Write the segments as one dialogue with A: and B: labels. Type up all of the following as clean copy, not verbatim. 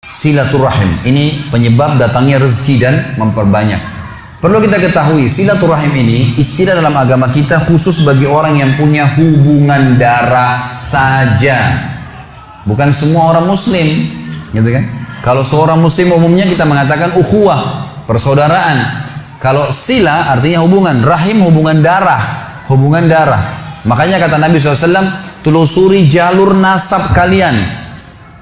A: Silaturahim ini penyebab datangnya rezeki dan memperbanyak. Perlu kita ketahui, silaturahim ini istilah dalam agama kita khusus bagi orang yang punya hubungan darah saja. Bukan semua orang muslim, gitu kan? Kalau seorang muslim umumnya kita mengatakan ukhuwah, persaudaraan. Kalau sila artinya hubungan, rahim hubungan darah, hubungan darah. Makanya kata Nabi SAW, telusuri jalur nasab kalian.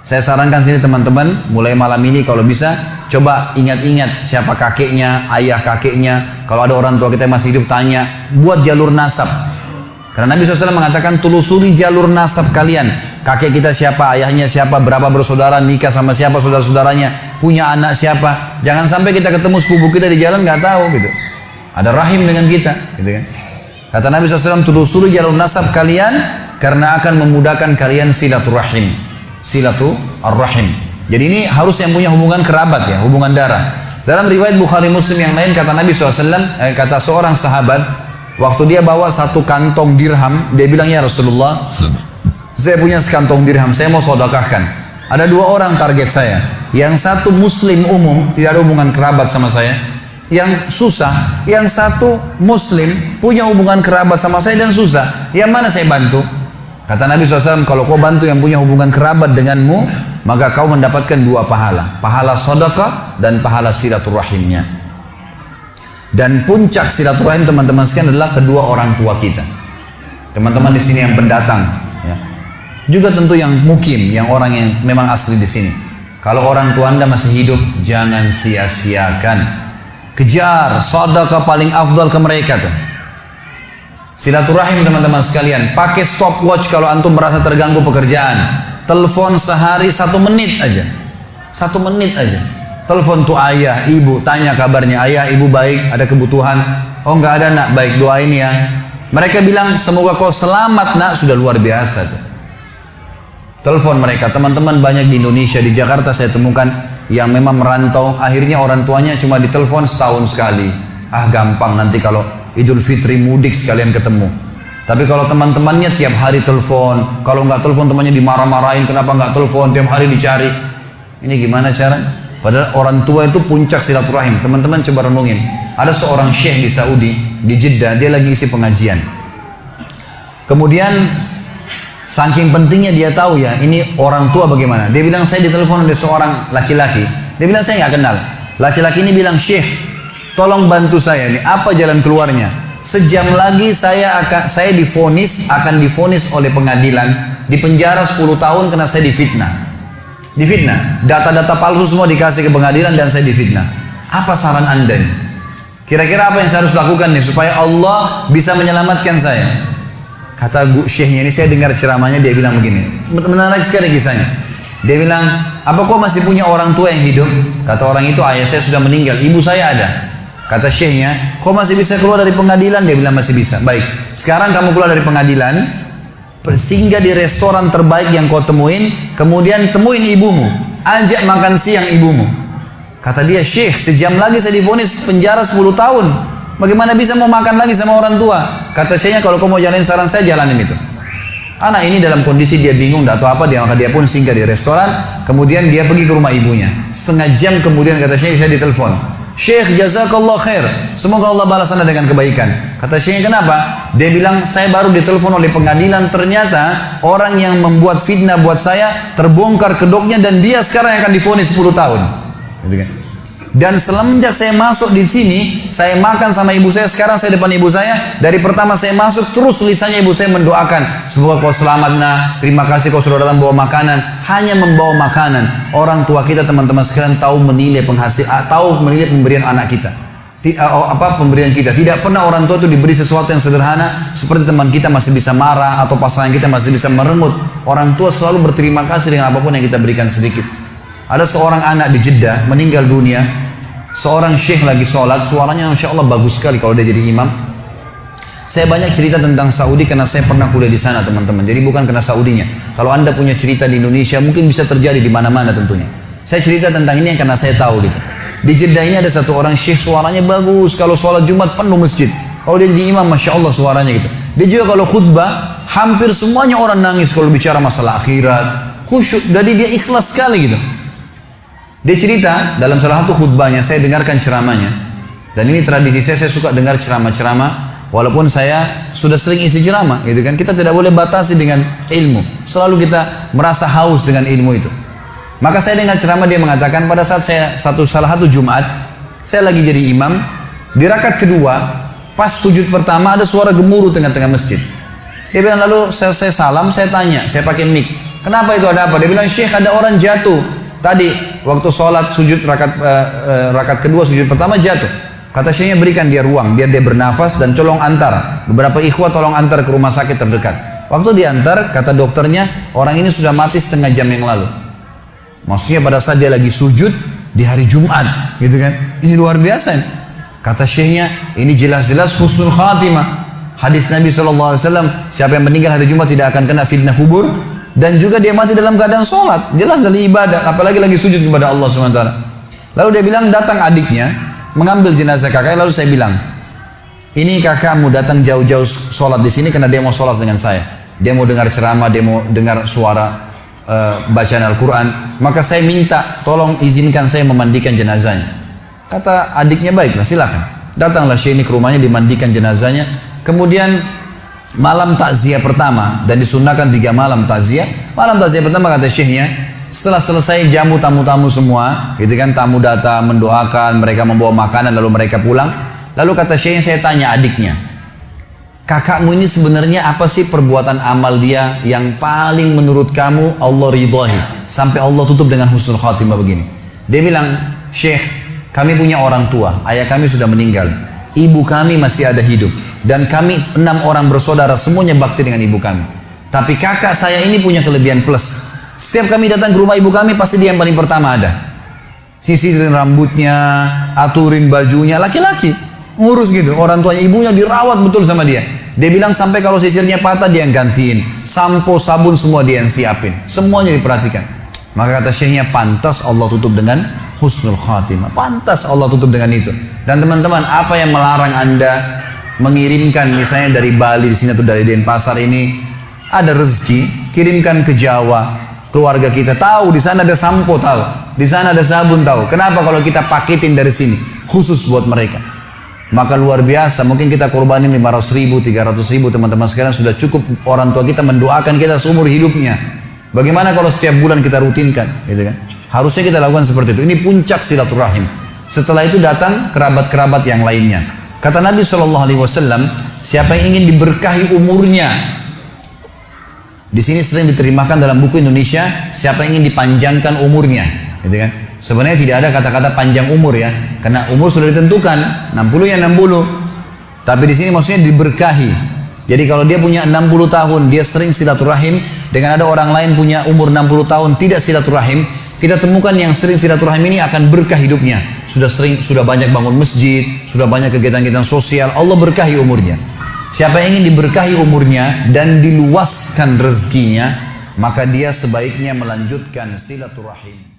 A: Saya sarankan sini teman-teman, mulai malam ini kalau bisa, coba ingat-ingat siapa kakeknya, ayah kakeknya. Kalau ada orang tua kita yang masih hidup, tanya, buat jalur nasab. Karena Nabi SAW mengatakan, telusuri jalur nasab kalian. Kakek kita siapa, ayahnya siapa, berapa bersaudara, nikah sama siapa saudara-saudaranya, punya anak siapa. Jangan sampai kita ketemu sepupu kita di jalan, nggak tahu gitu. Ada rahim dengan kita, gitu kan. Kata Nabi SAW, telusuri jalur nasab kalian, karena akan memudahkan kalian silaturahim. Silaturahim. Jadi ini harus yang punya hubungan kerabat ya, hubungan darah. Dalam riwayat Bukhari Muslim yang lain kata Nabi SAW, kata seorang sahabat, waktu dia bawa satu kantong dirham, dia bilang, ya Rasulullah, saya punya sekantong dirham, saya mau sedekahkan. Ada dua orang target saya. Yang satu muslim umum, tidak ada hubungan kerabat sama saya. Yang susah, yang satu muslim, punya hubungan kerabat sama saya dan susah. Yang mana saya bantu? Kata Nabi SAW, kalau kau bantu yang punya hubungan kerabat denganmu, maka kau mendapatkan dua pahala. Pahala sedekah dan pahala silaturahimnya. Dan puncak silaturahim teman-teman sekalian adalah kedua orang tua kita. Teman-teman di sini yang pendatang, ya. Juga tentu yang mukim, yang orang yang memang asli di sini. Kalau orang tua Anda masih hidup, jangan sia-siakan. Kejar sedekah paling afdal ke mereka tuh. Silaturahim teman-teman sekalian, pakai stopwatch kalau antum merasa terganggu pekerjaan. Telepon sehari 1 menit aja. 1 menit aja. Telepon tuh ayah, ibu, tanya kabarnya, ayah, ibu baik, ada kebutuhan. Oh enggak ada nak, baik doain ya. Mereka bilang semoga kau selamat nak, sudah luar biasa tuh. Telepon mereka, teman-teman banyak di Indonesia, di Jakarta saya temukan yang memang merantau, akhirnya orang tuanya cuma ditelepon setahun sekali. Ah gampang nanti kalau Idul Fitri mudik sekalian ketemu. Tapi kalau teman-temannya tiap hari telepon, kalau nggak telepon temannya dimarah-marahin, kenapa nggak telepon, tiap hari dicari. Ini gimana cara? Padahal orang tua itu puncak silaturahim. Teman-teman coba renungin. Ada seorang syekh di Saudi, di Jeddah, dia lagi isi pengajian. Kemudian saking pentingnya dia tahu ya, ini orang tua bagaimana. Dia bilang, saya ditelepon oleh seorang laki-laki. Dia bilang, saya nggak kenal. Laki-laki ini bilang, syekh, tolong bantu saya nih, apa jalan keluarnya? Sejam lagi saya akan divonis oleh pengadilan, dipenjara 10 tahun karena saya difitnah. Difitnah, data-data palsu semua dikasih ke pengadilan dan saya difitnah. Apa saran Anda nih? Kira-kira apa yang saya harus lakukan nih supaya Allah bisa menyelamatkan saya? Kata syekhnya ini, saya dengar ceramahnya, dia bilang begini, menarik sekali kisahnya. Dia bilang, apa kau masih punya orang tua yang hidup? Kata orang itu, ayah saya sudah meninggal, ibu saya ada. Kata syekhnya, kau masih bisa keluar dari pengadilan? Dia bilang masih bisa. Baik, sekarang kamu keluar dari pengadilan, singgah di restoran terbaik yang kau temuin, kemudian temuin ibumu, ajak makan siang ibumu. Kata dia, syekh, sejam lagi saya divonis penjara 10 tahun. Bagaimana bisa mau makan lagi sama orang tua? Kata syekhnya, kalau kau mau jalanin saran saya, jalanin itu. Anak ini dalam kondisi dia bingung, tidak tahu apa, maka dia pun singgah di restoran, kemudian dia pergi ke rumah ibunya. Setengah jam kemudian kata syekh, saya ditelepon. Syekh, jazakallah khair, semoga Allah balas Anda dengan kebaikan. Kata syekhnya, kenapa? Dia bilang, saya baru ditelepon oleh pengadilan, ternyata orang yang membuat fitnah buat saya terbongkar kedoknya dan dia sekarang akan divonis 10 tahun. Dan semenjak saya masuk di sini, saya makan sama ibu saya, sekarang saya depan ibu saya, dari pertama saya masuk terus lisannya ibu saya mendoakan, semoga kau selamat nak, terima kasih kau sudah datang bawa makanan. Hanya membawa makanan. Orang tua kita teman-teman sekalian tahu menilai tahu menilai pemberian anak kita. Pemberian kita. Tidak pernah orang tua itu diberi sesuatu yang sederhana seperti teman kita masih bisa marah atau pasangan kita masih bisa merengut. Orang tua selalu berterima kasih dengan apapun yang kita berikan sedikit. Ada seorang anak di Jeddah meninggal dunia. Seorang syekh lagi sholat, suaranya Masya Allah bagus sekali kalau dia jadi imam. Saya banyak cerita tentang Saudi karena saya pernah kuliah di sana teman-teman. Jadi bukan karena Saudinya. Kalau Anda punya cerita di Indonesia mungkin bisa terjadi di mana-mana tentunya. Saya cerita tentang ini karena saya tahu gitu. Di Jeddah ini ada satu orang syekh, suaranya bagus. Kalau sholat Jumat penuh masjid. Kalau dia jadi imam, Masya Allah suaranya gitu. Dia juga kalau khutbah, hampir semuanya orang nangis kalau bicara masalah akhirat. Khusyuk, jadi dia ikhlas sekali gitu. Dia cerita dalam salah satu khutbahnya, saya dengarkan ceramahnya. Dan ini tradisi saya suka dengar ceramah-ceramah. Walaupun saya sudah sering isi ceramah, gitu kan. Kita tidak boleh batasi dengan ilmu. Selalu kita merasa haus dengan ilmu itu. Maka saya dengar ceramah, dia mengatakan pada saat saya salah satu Jumat, saya lagi jadi imam. Di rakaat kedua, pas sujud pertama ada suara gemuruh tengah-tengah masjid. Dia bilang, lalu saya salam, saya tanya, saya pakai mic. Kenapa itu, ada apa? Dia bilang, Syekh, ada orang jatuh. Tadi waktu sholat sujud rakaat kedua, sujud pertama jatuh. Kata Syekhnya, berikan dia ruang biar dia bernafas dan tolong antar. Beberapa ikhwah tolong antar ke rumah sakit terdekat. Waktu diantar, kata dokternya, orang ini sudah mati setengah jam yang lalu. Maksudnya pada saat dia lagi sujud di hari Jumat, gitu kan? Ini luar biasa. Kata Syekhnya, ini jelas-jelas husnul khatimah. Hadis Nabi SAW, siapa yang meninggal hari Jumat tidak akan kena fitnah kubur. Dan juga dia mati dalam keadaan sholat. Jelas dari ibadah, apalagi lagi sujud kepada Allah SWT. Lalu dia bilang, datang adiknya mengambil jenazah kakaknya. Lalu saya bilang, ini kakakmu datang jauh-jauh sholat di sini karena dia mau sholat dengan saya. Dia mau dengar ceramah, dia mau dengar suara bacaan Al-Quran. Maka saya minta, tolong izinkan saya memandikan jenazahnya. Kata adiknya, baiklah silakan. Datanglah Syekh ini ke rumahnya, dimandikan jenazahnya. Kemudian malam takziah pertama, dan disunnahkan 3 malam takziah. Malam takziah pertama, kata Syekhnya, setelah selesai jamu tamu-tamu semua, gitu kan, tamu datang mendoakan, mereka membawa makanan lalu mereka pulang. Lalu kata Syekhnya, saya tanya adiknya, kakakmu ini sebenarnya apa sih perbuatan amal dia yang paling menurut kamu Allah ridhahi sampai Allah tutup dengan husnul khatimah begini? Dia bilang, Syekh, kami punya orang tua, ayah kami sudah meninggal, ibu kami masih ada hidup, dan kami 6 orang bersaudara semuanya bakti dengan ibu kami. Tapi kakak saya ini punya kelebihan plus. Setiap kami datang ke rumah ibu kami, pasti dia yang paling pertama ada. Sisirin rambutnya, aturin bajunya, laki-laki. Ngurus gitu, orang tuanya, ibunya dirawat betul sama dia. Dia bilang sampai kalau sisirnya patah dia yang gantiin. Sampo, sabun semua dia yang siapin. Semuanya diperhatikan. Maka kata Syekhnya, pantas Allah tutup dengan husnul khatimah. Pantas Allah tutup dengan itu. Dan teman-teman, apa yang melarang Anda mengirimkan misalnya dari Bali di sini atau dari Denpasar ini ada rezeki, kirimkan ke Jawa. Keluarga kita tahu di sana ada sampo, tahu di sana ada sabun, tahu. Kenapa kalau kita paketin dari sini khusus buat mereka? Maka luar biasa, mungkin kita korbanin 500.000, 300.000, teman-teman sekalian, sudah cukup orang tua kita mendoakan kita seumur hidupnya. Bagaimana kalau setiap bulan kita rutinkan, gitu kan? Harusnya kita lakukan seperti itu. Ini puncak silaturahim. Setelah itu datang kerabat-kerabat yang lainnya. Kata Nabi SAW, siapa yang ingin diberkahi umurnya, di sini sering diterjemahkan dalam buku Indonesia, siapa yang ingin dipanjangkan umurnya, gitu kan? Sebenarnya tidak ada kata-kata panjang umur ya, karena umur sudah ditentukan, 60 ya 60. Tapi di sini maksudnya diberkahi. Jadi kalau dia punya 60 tahun, dia sering silaturahim, dengan ada orang lain punya umur 60 tahun tidak silaturahim, kita temukan yang sering silaturahim ini akan berkah hidupnya. Sudah banyak bangun masjid, sudah banyak kegiatan-kegiatan sosial, Allah berkahi umurnya. Siapa yang ingin diberkahi umurnya dan diluaskan rezekinya, maka dia sebaiknya melanjutkan silaturahim.